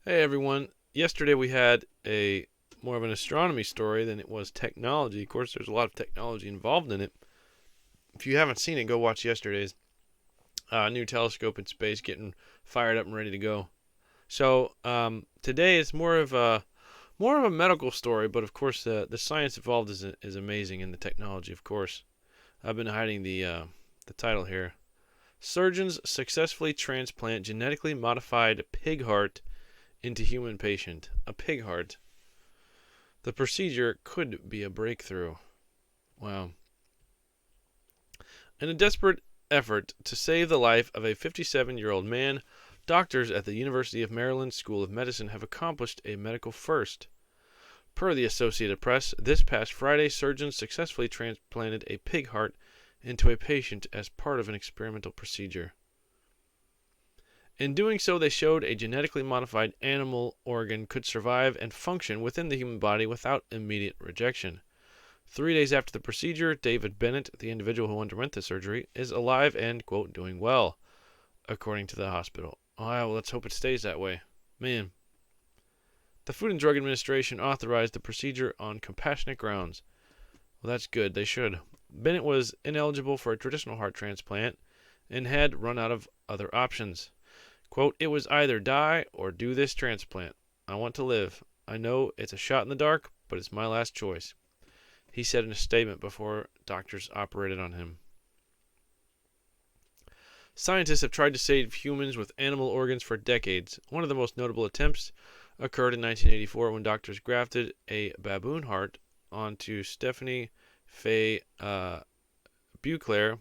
Hey everyone. Yesterday we had a more of an astronomy story than it was technology. Of course, there's a lot of technology involved in it. If you haven't seen it, go watch yesterday's new telescope in space getting fired up and ready to go. Today is more of a medical story, but of course the science involved is amazing, and the technology, of course. I've been hiding the title here. Surgeons successfully transplant genetically modified pig heart into human patient. A pig heart. The procedure could be a breakthrough. Wow. In a desperate effort to save the life of a 57-year-old man, doctors at the University of Maryland School of Medicine have accomplished a medical first. Per the Associated Press, this past Friday, surgeons successfully transplanted a pig heart into a patient as part of an experimental procedure. In doing so, they showed a genetically modified animal organ could survive and function within the human body without immediate rejection. 3 days after the procedure, David Bennett, the individual who underwent the surgery, is alive and, quote, doing well, according to the hospital. Oh, well, let's hope it stays that way. Man. The Food and Drug Administration authorized the procedure on compassionate grounds. Well, that's good. They should. Bennett was ineligible for a traditional heart transplant and had run out of other options. Quote, it was either die or do this transplant. I want to live. I know it's a shot in the dark, but it's my last choice, he said in a statement before doctors operated on him. Scientists have tried to save humans with animal organs for decades. One of the most notable attempts occurred in 1984 when doctors grafted a baboon heart onto Stephanie Faye Beauclair,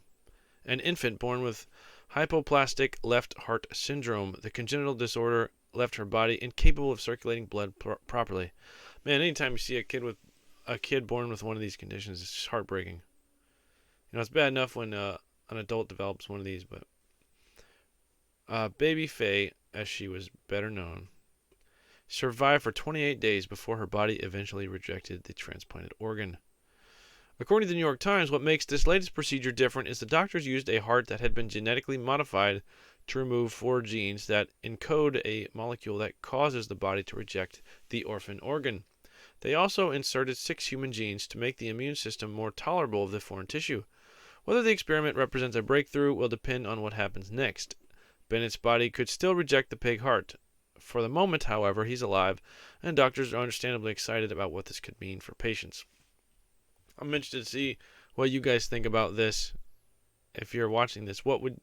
an infant born with hypoplastic left heart syndrome. The congenital disorder left her body incapable of circulating blood properly. Man, anytime you see a kid born with one of these conditions, it's just heartbreaking. It's bad enough when an adult develops one of these, but baby Faye, as she was better known, survived for 28 days before her body eventually rejected the transplanted organ. According to the New York Times, what makes this latest procedure different is the doctors used a heart that had been genetically modified to remove 4 genes that encode a molecule that causes the body to reject the orphan organ. They also inserted 6 human genes to make the immune system more tolerable of the foreign tissue. Whether the experiment represents a breakthrough will depend on what happens next. Bennett's body could still reject the pig heart. For the moment, however, he's alive, and doctors are understandably excited about what this could mean for patients. I'm interested to see what you guys think about this. If you're watching this, what would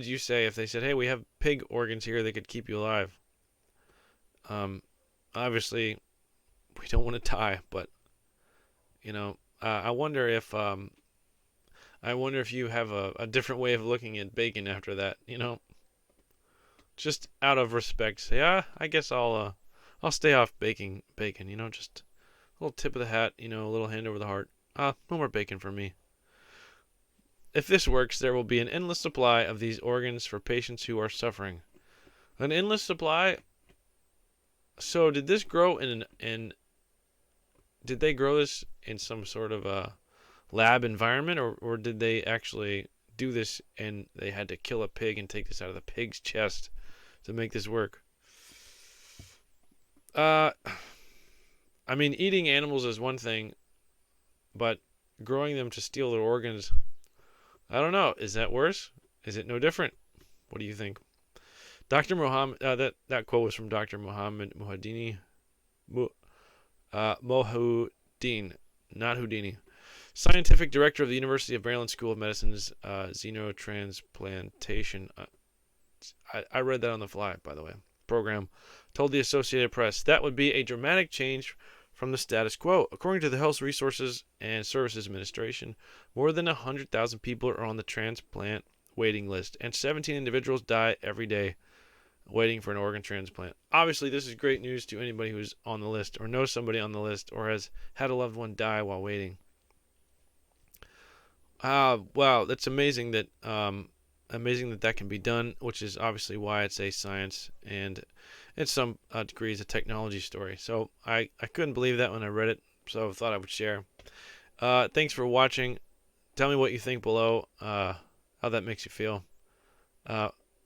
you say if they said, "Hey, we have pig organs here that could keep you alive"? Obviously, we don't want to die, but I wonder if you have a different way of looking at bacon after that. Just out of respect, say, I guess I'll stay off baking bacon. Just a little tip of the hat. A little hand over the heart. No more bacon for me. If this works, there will be an endless supply of these organs for patients who are suffering. An endless supply? So did this grow did they grow this in some sort of a lab environment, or did they actually do this and they had to kill a pig and take this out of the pig's chest to make this work? Eating animals is one thing, but growing them to steal their organs, I don't know. Is that worse? Is it no different? What do you think? Dr. Mohammed, that quote was from Dr. Mohammed Mohuddin, not Houdini, scientific director of the University of Maryland School of Medicine's xenotransplantation. I read that on the fly, by the way. Program told the Associated Press that would be a dramatic change from the status quo. According to the Health Resources and Services Administration, more than 100,000 people are on the transplant waiting list, and 17 individuals die every day waiting for an organ transplant. Obviously, this is great news to anybody who's on the list or knows somebody on the list or has had a loved one die while waiting. Wow, that's amazing that that can be done, which is obviously why it's a science and in some degrees a technology story. So I couldn't believe that when I read it, so I thought I would share. Thanks for watching. Tell me what you think below, how that makes you feel.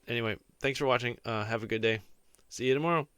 Anyway, thanks for watching. Have a good day. See you tomorrow.